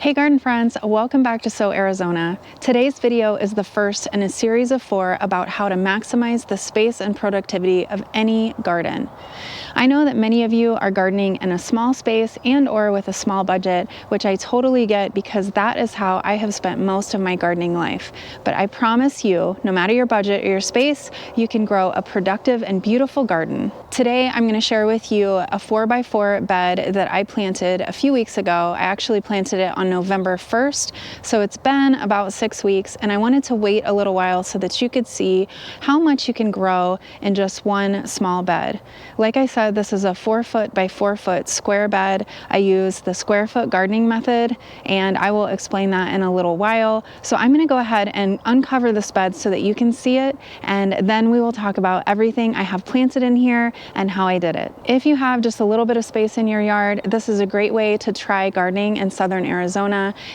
Hey garden friends, welcome back to So Arizona. Today's video is the first in a series of 4 about how to maximize the space and productivity of any garden. I know that many of you are gardening in a small space and or with a small budget, which I totally get because that is how I have spent most of my gardening life. But I promise you, no matter your budget or your space, you can grow a productive and beautiful garden. Today I'm going to share with you a 4x4 bed that I planted a few weeks ago. I actually planted it on November 1st, so it's been about 6 weeks, and I wanted to wait a little while so that you could see how much you can grow in just one small bed. Like I said, this is a 4-foot by 4-foot square bed. I use the square foot gardening method, and I will explain that in a little while. So I'm going to go ahead and uncover this bed so that you can see it, and then we will talk about everything I have planted in here and how I did it. If you have just a little bit of space in your yard, this is a great way to try gardening in southern Arizona.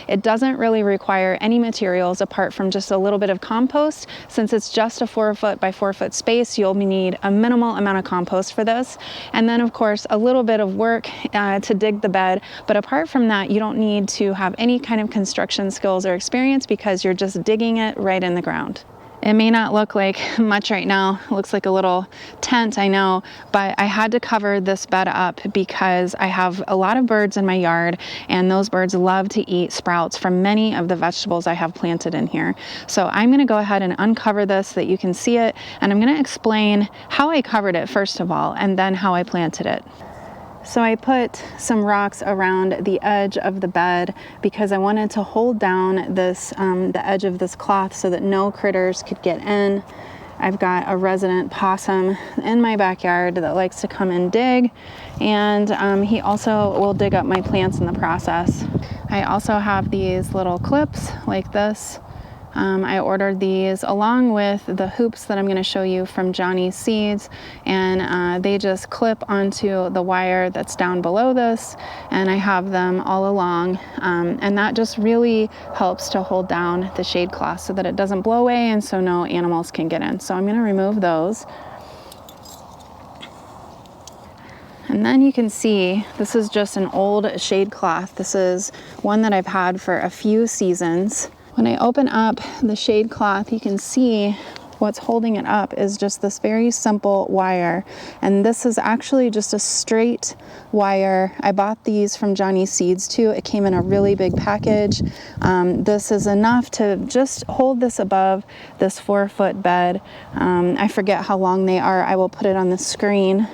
It doesn't really require any materials apart from just a little bit of compost. Since it's just a 4-foot by 4-foot space, you'll need a minimal amount of compost for this. And then of course, a little bit of work to dig the bed. But apart from that, you don't need to have any kind of construction skills or experience because you're just digging it right in the ground. It may not look like much right now. It looks like a little tent, I know, but I had to cover this bed up because I have a lot of birds in my yard, and those birds love to eat sprouts from many of the vegetables I have planted in here. So I'm going to go ahead and uncover this so that you can see it, and I'm going to explain how I covered it first of all, and then how I planted it. So I put some rocks around the edge of the bed because I wanted to hold down this the edge of this cloth so that no critters could get in. I've got a resident possum in my backyard that likes to come and dig, and he also will dig up my plants in the process. I also have these little clips like this. I ordered these along with the hoops that I'm going to show you from Johnny's Seeds, and they just clip onto the wire that's down below this, and I have them all along, and that just really helps to hold down the shade cloth so that it doesn't blow away and so no animals can get in. So I'm going to remove those. And then you can see this is just an old shade cloth. This is one that I've had for a few seasons. When I open up the shade cloth, you can see what's holding it up is just this very simple wire. And this is actually just a straight wire. I bought these from Johnny's Seeds too. It came in a really big package. This is enough to just hold this above this 4-foot bed. I forget how long they are. I will put it on the screen.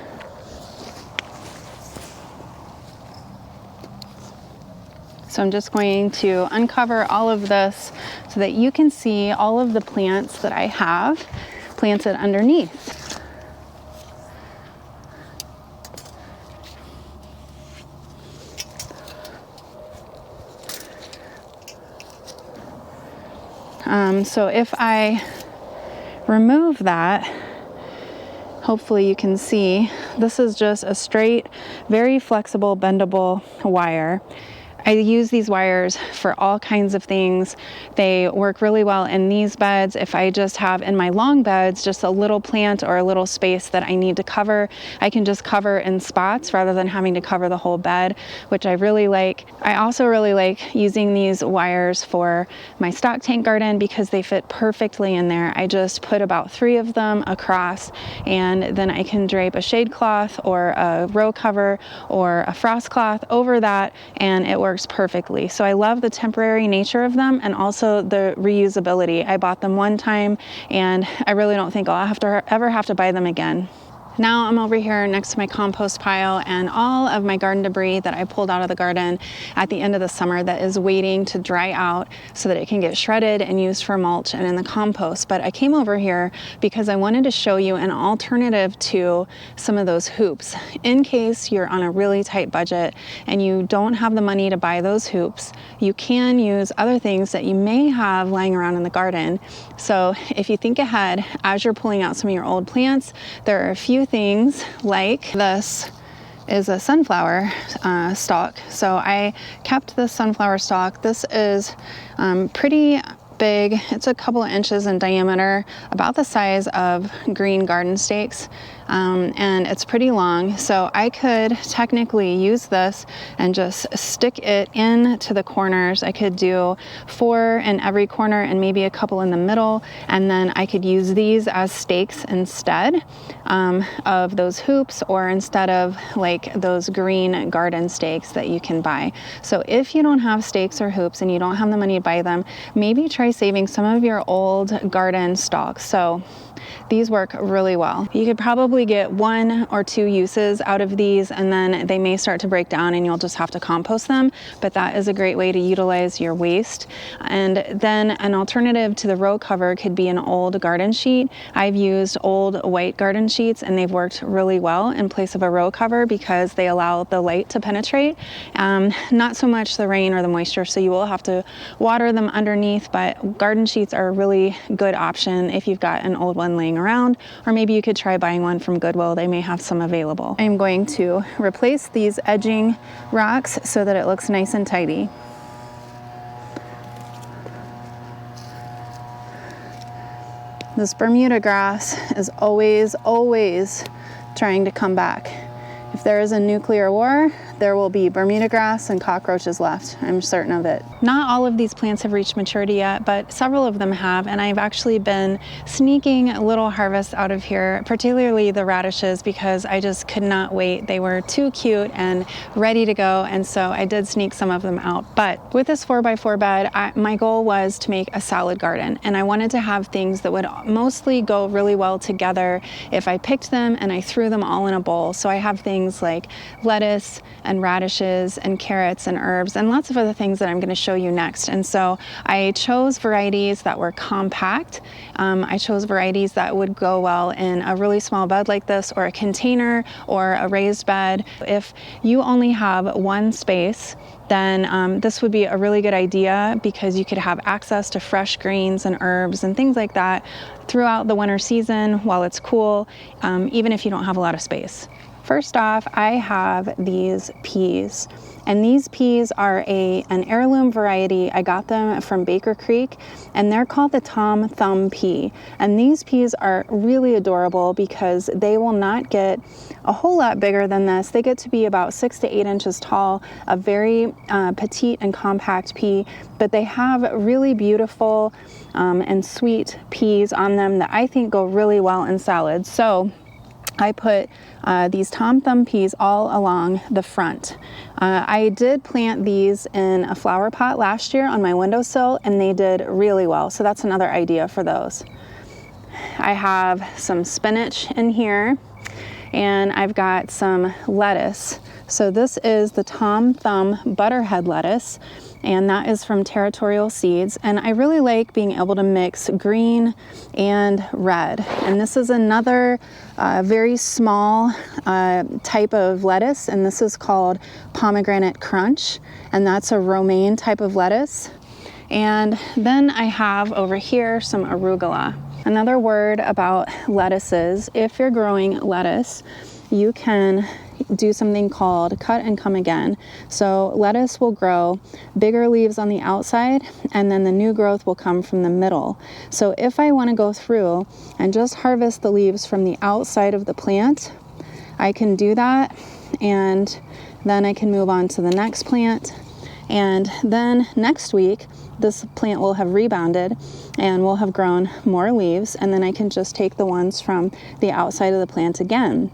So I'm just going to uncover all of this so that you can see all of the plants that I have planted underneath. So if I remove that, hopefully you can see this is just a straight, very flexible, bendable wire. I use these wires for all kinds of things. They work really well in these beds. If I just have in my long beds just a little plant or a little space that I need to cover, I can just cover in spots rather than having to cover the whole bed, which I really like. I also really like using these wires for my stock tank garden because they fit perfectly in there. I just put about 3 of them across, and then I can drape a shade cloth or a row cover or a frost cloth over that, and it works perfectly. So I love the temporary nature of them and also the reusability. I bought them one time and I really don't think I'll ever have to buy them again. Now I'm over here next to my compost pile and all of my garden debris that I pulled out of the garden at the end of the summer that is waiting to dry out so that it can get shredded and used for mulch and in the compost. But I came over here because I wanted to show you an alternative to some of those hoops. In case you're on a really tight budget and you don't have the money to buy those hoops, you can use other things that you may have lying around in the garden. So if you think ahead as you're pulling out some of your old plants, there are a few things like this is a sunflower stalk. So I kept this sunflower stalk. This is pretty big. It's a couple of inches in diameter, about the size of green garden stakes. and it's pretty long. So I could technically use this and just stick it into the corners. I could do 4 in every corner and maybe a couple in the middle, and then I could use these as stakes instead of those hoops, or instead of like those green garden stakes that you can buy. So if you don't have stakes or hoops and you don't have the money to buy them, maybe try saving some of your old garden stalks. So these work really well. You could probably get 1 or 2 uses out of these, and then they may start to break down and you'll just have to compost them, but that is a great way to utilize your waste. And then an alternative to the row cover could be an old garden sheet. I've used old white garden sheets and they've worked really well in place of a row cover because they allow the light to penetrate, not so much the rain or the moisture, so you will have to water them underneath, but garden sheets are a really good option if you've got an old one laying around, or maybe you could try buying one from Goodwill. They may have some available. I'm going to replace these edging rocks so that it looks nice and tidy. This Bermuda grass is always trying to come back. If there is a nuclear war, there will be Bermuda grass and cockroaches left. I'm certain of it. Not all of these plants have reached maturity yet, but several of them have, and I've actually been sneaking little harvests out of here, particularly the radishes, because I just could not wait. They were too cute and ready to go, and so I did sneak some of them out. But with this 4x4 bed, my goal was to make a salad garden, and I wanted to have things that would mostly go really well together if I picked them and I threw them all in a bowl. So I have things like lettuce and radishes and carrots and herbs and lots of other things that I'm going to show you next. And so I chose varieties that were compact. I chose varieties that would go well in a really small bed like this, or a container, or a raised bed. If you only have one space, then this would be a really good idea, because you could have access to fresh greens and herbs and things like that throughout the winter season while it's cool, even if you don't have a lot of space. First off, I have these peas, and these peas are an heirloom variety. I got them from Baker Creek, and they're called the Tom Thumb pea. And these peas are really adorable because they will not get a whole lot bigger than this. They get to be about 6 to 8 inches tall, a very petite and compact pea, but they have really beautiful and sweet peas on them that I think go really well in salads. So I put these Tom Thumb peas all along the front. I did plant these in a flower pot last year on my windowsill, and they did really well. So that's another idea for those. I have some spinach in here, and I've got some lettuce. So this is the Tom Thumb Butterhead lettuce, and that is from Territorial Seeds. And I really like being able to mix green and red. And this is another very small type of lettuce, and this is called Pomegranate Crunch, and that's a romaine type of lettuce. And then I have over here some arugula. Another word about lettuces: if you're growing lettuce, you can do something called cut and come again. So lettuce will grow bigger leaves on the outside, and then the new growth will come from the middle. So if I want to go through and just harvest the leaves from the outside of the plant, I can do that, and then I can move on to the next plant. And then next week, this plant will have rebounded and will have grown more leaves, and then I can just take the ones from the outside of the plant again.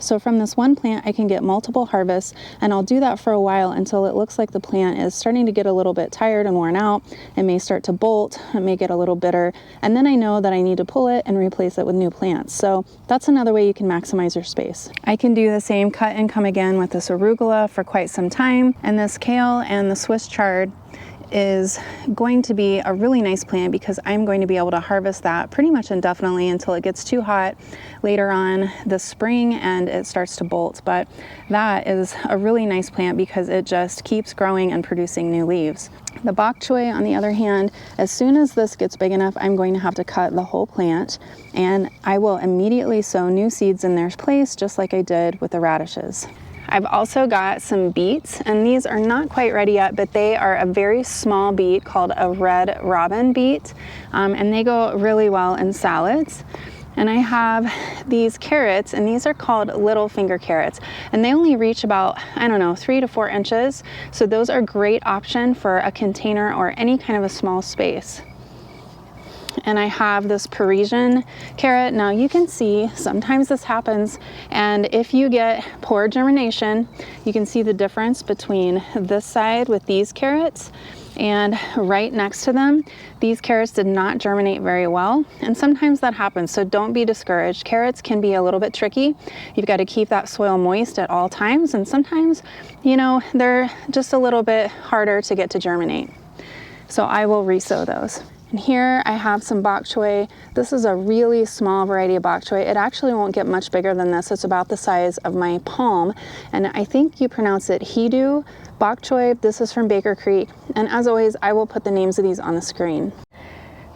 So from this one plant, I can get multiple harvests, and I'll do that for a while until it looks like the plant is starting to get a little bit tired and worn out. It may start to bolt, it may get a little bitter, and then I know that I need to pull it and replace it with new plants. So that's another way you can maximize your space. I can do the same cut and come again with this arugula for quite some time, and this kale and the Swiss chard is going to be a really nice plant because I'm going to be able to harvest that pretty much indefinitely until it gets too hot later on this spring and it starts to bolt. But that is a really nice plant because it just keeps growing and producing new leaves. The bok choy, on the other hand, as soon as this gets big enough, I'm going to have to cut the whole plant, and I will immediately sow new seeds in their place, just like I did with the radishes. I've also got some beets, and these are not quite ready yet, but they are a very small beet called a red robin beet, and they go really well in salads. And I have these carrots, and these are called little finger carrots, and they only reach about, I don't know, 3 to 4 inches. So those are a great option for a container or any kind of a small space. And I have this Parisienne carrot. Now you can see sometimes this happens, and if you get poor germination, you can see the difference between this side with these carrots and right next to them, these carrots did not germinate very well. And sometimes that happens, so don't be discouraged. Carrots can be a little bit tricky. You've got to keep that soil moist at all times, and sometimes, you know, they're just a little bit harder to get to germinate. So I will resow those. And here I have some bok choy. This is a really small variety of bok choy. It actually won't get much bigger than this. It's about the size of my palm. And I think you pronounce it Hedou bok choy. This is from Baker Creek. And as always, I will put the names of these on the screen.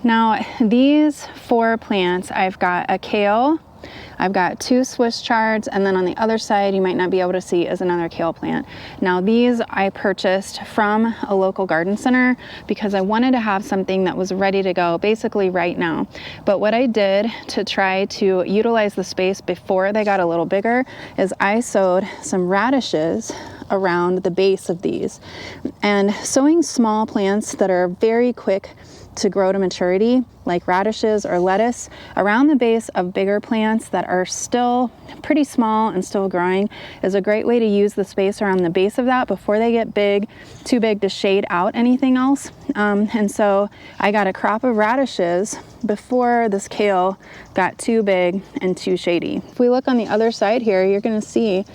Now, these 4 plants, I've got a kale, I've got 2 Swiss chards, and then on the other side, you might not be able to see, is another kale plant. Now these I purchased from a local garden center because I wanted to have something that was ready to go basically right now. But what I did to try to utilize the space before they got a little bigger is I sowed some radishes around the base of these. And sowing small plants that are very quick to grow to maturity, like radishes or lettuce, around the base of bigger plants that are still pretty small and still growing is a great way to use the space around the base of that before they get big, too big to shade out anything else. And so I got a crop of radishes before this kale got too big and too shady. If we look on the other side here, you're gonna see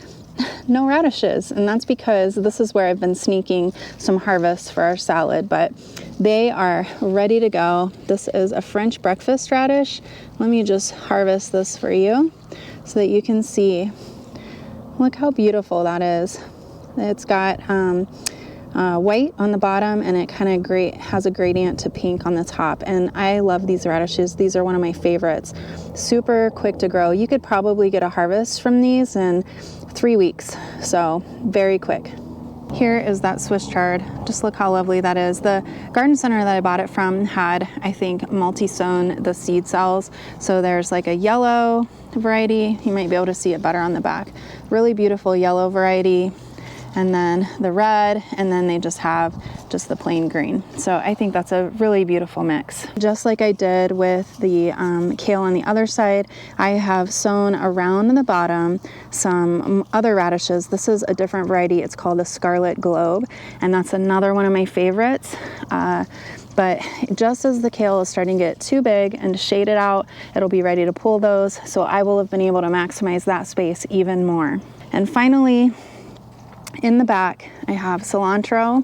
no radishes, and that's because this is where I've been sneaking some harvests for our salad, but they are ready to go. This is a French breakfast radish. Let me just harvest this for you so that you can see. Look how beautiful that is. It's got white on the bottom, and it kind of has a gradient to pink on the top. And I love these radishes. These are one of my favorites. Super quick to grow. You could probably get a harvest from these in 3 weeks, so very quick. Here is that Swiss chard. Just look how lovely that is. The garden center that I bought it from had, I think, multi-sown the seed cells. So there's like a yellow variety. You might be able to see it better on the back. Really beautiful yellow variety. And then the red, and then they just have the plain green. So I think that's a really beautiful mix. Just like I did with the kale on the other side, I have sown around the bottom some other radishes. This is a different variety. It's called the Scarlet Globe, and that's another one of my favorites. But just as the kale is starting to get too big and to shade it out, it'll be ready to pull those. So I will have been able to maximize that space even more. And finally, in the back, I have cilantro,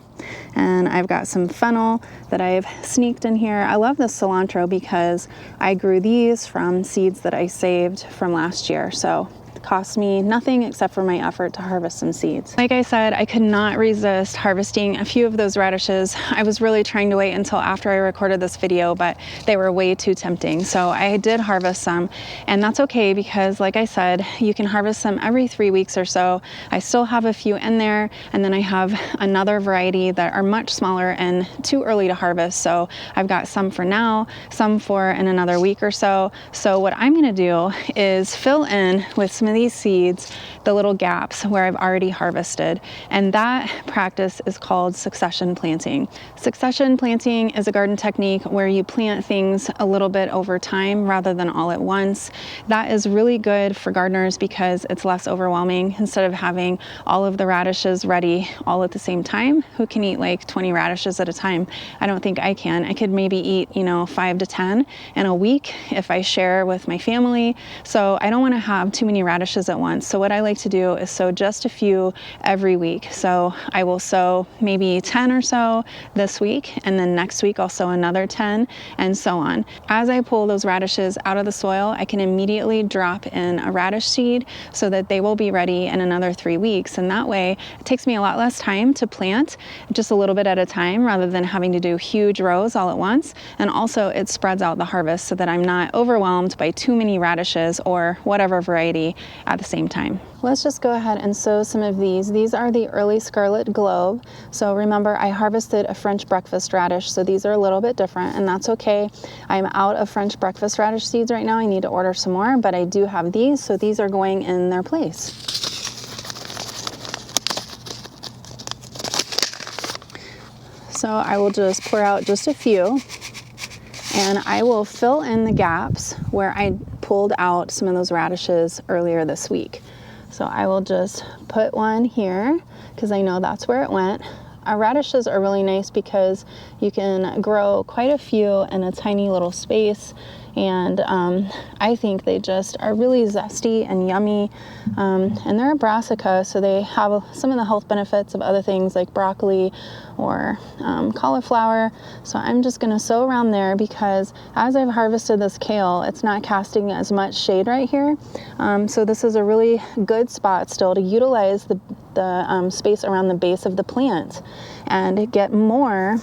and I've got some fennel that I've sneaked in here. I love this cilantro because I grew these from seeds that I saved from last year. So cost me nothing except for my effort to harvest some seeds. Like I said, I could not resist harvesting a few of those radishes. I was really trying to wait until after I recorded this video, but they were way too tempting. So I did harvest some, and that's okay because like I said, you can harvest them every 3 weeks or so. I still have a few in there, and then I have another variety that are much smaller and too early to harvest. So I've got some for now, some for in another week or so. So what I'm gonna do is fill in with some of these seeds the little gaps where I've already harvested, and that practice is called succession planting. Succession planting is a garden technique where you plant things a little bit over time rather than all at once. That is really good for gardeners because it's less overwhelming. Instead of having all of the radishes ready all at the same time, who can eat like 20 radishes at a time? I don't think I can. I could maybe eat, 5 to 10 in a week if I share with my family. So I don't want to have too many radishes at once. So what I like to do is sow just a few every week. So I will sow maybe 10 or so this week, and then next week I'll sow another 10, and so on. As I pull those radishes out of the soil, I can immediately drop in a radish seed so that they will be ready in another 3 weeks. And that way it takes me a lot less time to plant, just a little bit at a time rather than having to do huge rows all at once. And also it spreads out the harvest so that I'm not overwhelmed by too many radishes or whatever variety at the same time. Let's just go ahead and sow some of these. These are the early Scarlet Globe. So remember, I harvested a French breakfast radish, so these are a little bit different, and that's okay. I'm out of French breakfast radish seeds right now. I need to order some more, but I do have these, so these are going in their place. So I will just pour out just a few, and I will fill in the gaps where I pulled out some of those radishes earlier this week. So I will just put one here because I know that's where it went. Our radishes are really nice because you can grow quite a few in a tiny little space, and I think they just are really zesty and yummy, and they're a brassica, so they have some of the health benefits of other things like broccoli or cauliflower. So I'm just going to sow around there because as I've harvested this kale, it's not casting as much shade right here, so this is a really good spot still to utilize the space around the base of the plant and get more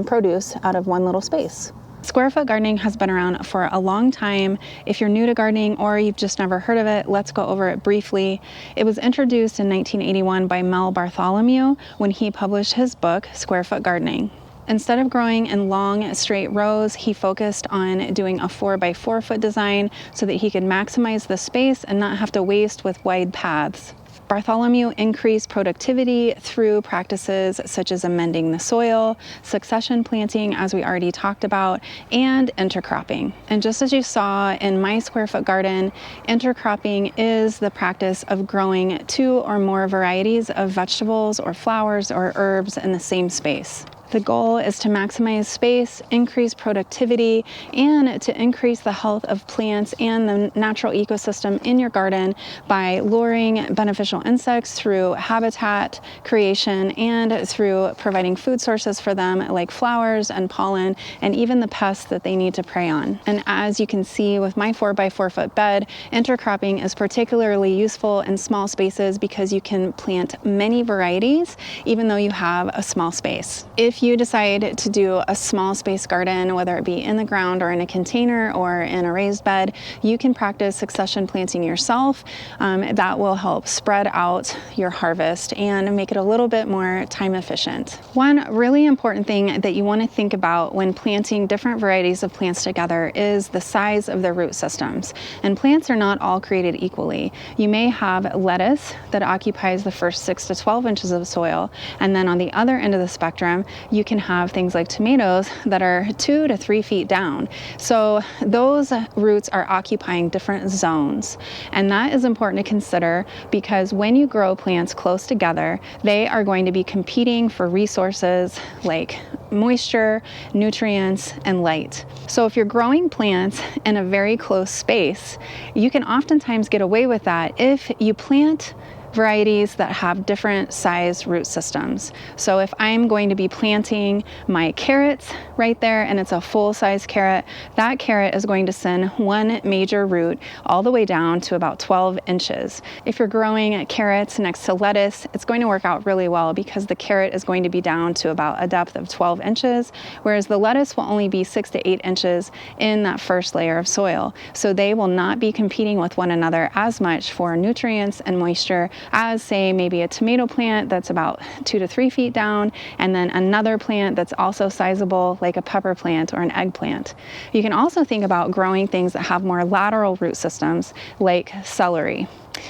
produce out of one little space. Square foot gardening has been around for a long time. If you're new to gardening or you've just never heard of it, let's go over it briefly. It was introduced in 1981 by Mel Bartholomew when he published his book, Square Foot Gardening. Instead of growing in long, straight rows, he focused on doing a 4x4 foot design so that he could maximize the space and not have to waste with wide paths. Bartholomew increased productivity through practices such as amending the soil, succession planting, as we already talked about, and intercropping. And just as you saw in my square foot garden, intercropping is the practice of growing 2 or more varieties of vegetables or flowers or herbs in the same space. The goal is to maximize space, increase productivity, and to increase the health of plants and the natural ecosystem in your garden by luring beneficial insects through habitat creation and through providing food sources for them like flowers and pollen and even the pests that they need to prey on. And as you can see with my 4x4 foot bed, intercropping is particularly useful in small spaces because you can plant many varieties even though you have a small space. If you decide to do a small space garden, whether it be in the ground or in a container or in a raised bed, you can practice succession planting yourself. That will help spread out your harvest and make it a little bit more time efficient. One really important thing that you want to think about when planting different varieties of plants together is the size of their root systems. And plants are not all created equally. You may have lettuce that occupies the first 6 to 12 inches of soil, and then on the other end of the spectrum, you can have things like tomatoes that are 2 to 3 feet down. So those roots are occupying different zones. And that is important to consider because when you grow plants close together, they are going to be competing for resources like moisture, nutrients, and light. So if you're growing plants in a very close space, you can oftentimes get away with that if you plant varieties that have different size root systems. So if I'm going to be planting my carrots right there and it's a full-size carrot, that carrot is going to send one major root all the way down to about 12 inches. If you're growing carrots next to lettuce, it's going to work out really well because the carrot is going to be down to about a depth of 12 inches, whereas the lettuce will only be 6 to 8 inches in that first layer of soil. So they will not be competing with one another as much for nutrients and moisture as, say, maybe a tomato plant that's about 2 to 3 feet down, and then another plant that's also sizable like a pepper plant or an eggplant. You can also think about growing things that have more lateral root systems like celery.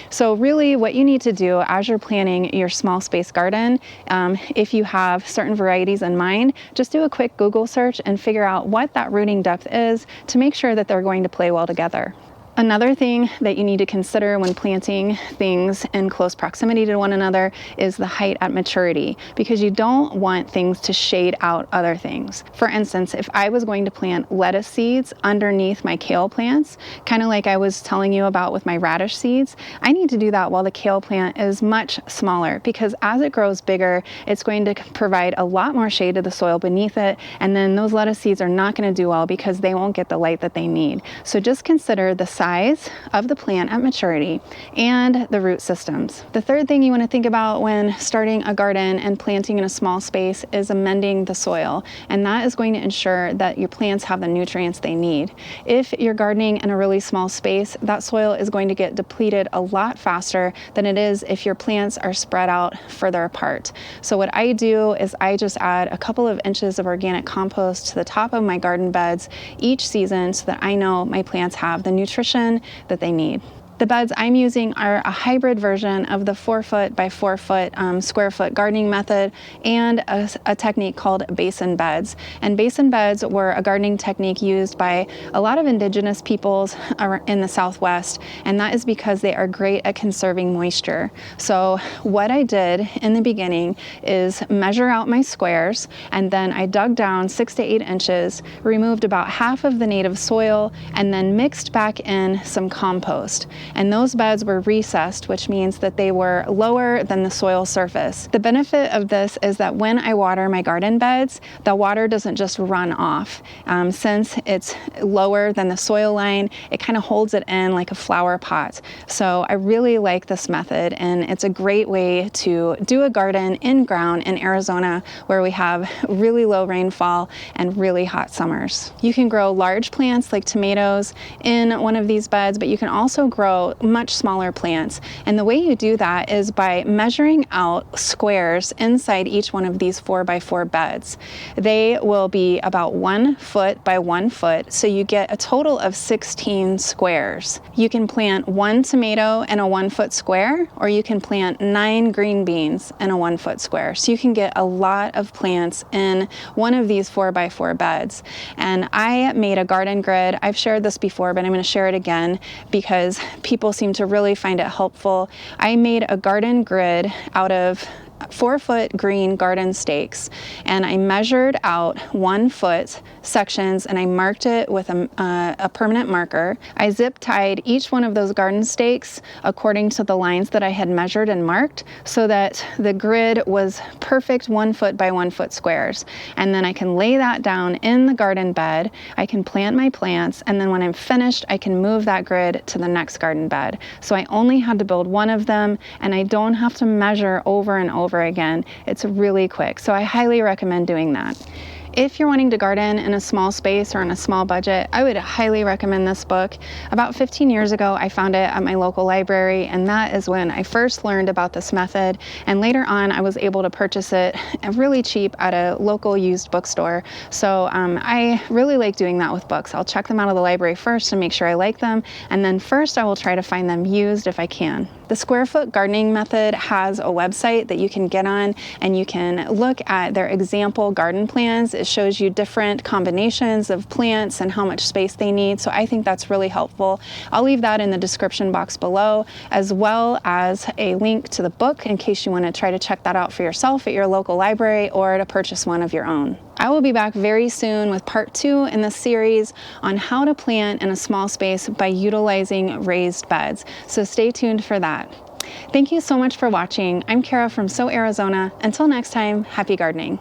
So really what you need to do as you're planning your small space garden, if you have certain varieties in mind, just do a quick Google search and figure out what that rooting depth is to make sure that they're going to play well together. Another thing that you need to consider when planting things in close proximity to one another is the height at maturity, because you don't want things to shade out other things. For instance, if I was going to plant lettuce seeds underneath my kale plants, kind of like I was telling you about with my radish seeds, I need to do that while the kale plant is much smaller, because as it grows bigger, it's going to provide a lot more shade to the soil beneath it, and then those lettuce seeds are not going to do well because they won't get the light that they need. So just consider the size of the plant at maturity and the root systems. The third thing you want to think about when starting a garden and planting in a small space is amending the soil, and that is going to ensure that your plants have the nutrients they need. If you're gardening in a really small space, that soil is going to get depleted a lot faster than it is if your plants are spread out further apart. So what I do is I just add a couple of inches of organic compost to the top of my garden beds each season so that I know my plants have the nutrition that they need. The beds I'm using are a hybrid version of the 4 foot by 4 foot square foot gardening method and a technique called basin beds. And basin beds were a gardening technique used by a lot of indigenous peoples in the Southwest, and that is because they are great at conserving moisture. So what I did in the beginning is measure out my squares, and then I dug down 6 to 8 inches, removed about half of the native soil, and then mixed back in some compost. And those beds were recessed, which means that they were lower than the soil surface. The benefit of this is that when I water my garden beds, the water doesn't just run off. Since it's lower than the soil line, it kind of holds it in like a flower pot. So I really like this method, and it's a great way to do a garden in ground in Arizona where we have really low rainfall and really hot summers. You can grow large plants like tomatoes in one of these beds, but you can also grow much smaller plants. And the way you do that is by measuring out squares inside each one of these 4 by 4 beds. They will be about 1 foot by 1 foot, so you get a total of 16 squares. You can plant 1 tomato in a 1 foot square, or you can plant 9 green beans in a 1 foot square. So you can get a lot of plants in one of these 4 by 4 beds. And I made a garden grid. I've shared this before, but I'm going to share it again because people seem to really find it helpful. I made a garden grid out of 4 foot green garden stakes, and I measured out 1 foot sections and I marked it with a permanent marker. I zip tied each one of those garden stakes according to the lines that I had measured and marked so that the grid was perfect 1 foot by 1 foot squares. And then I can lay that down in the garden bed. I can plant my plants, and then when I'm finished, I can move that grid to the next garden bed. So I only had to build one of them, and I don't have to measure over and over again. It's really quick. So I highly recommend doing that. If you're wanting to garden in a small space or on a small budget, I would highly recommend this book. About 15 years ago, I found it at my local library, and that is when I first learned about this method. And later on, I was able to purchase it really cheap at a local used bookstore. So I really like doing that with books. I'll check them out of the library first and make sure I like them, and then first I will try to find them used if I can. The square foot gardening method has a website that you can get on, and you can look at their example garden plans. It shows you different combinations of plants and how much space they need. So I think that's really helpful. I'll leave that in the description box below, as well as a link to the book in case you want to try to check that out for yourself at your local library or to purchase one of your own. I will be back very soon with part 2 in this series on how to plant in a small space by utilizing raised beds. So stay tuned for that. Thank you so much for watching. I'm Kara from So Arizona. Until next time, happy gardening.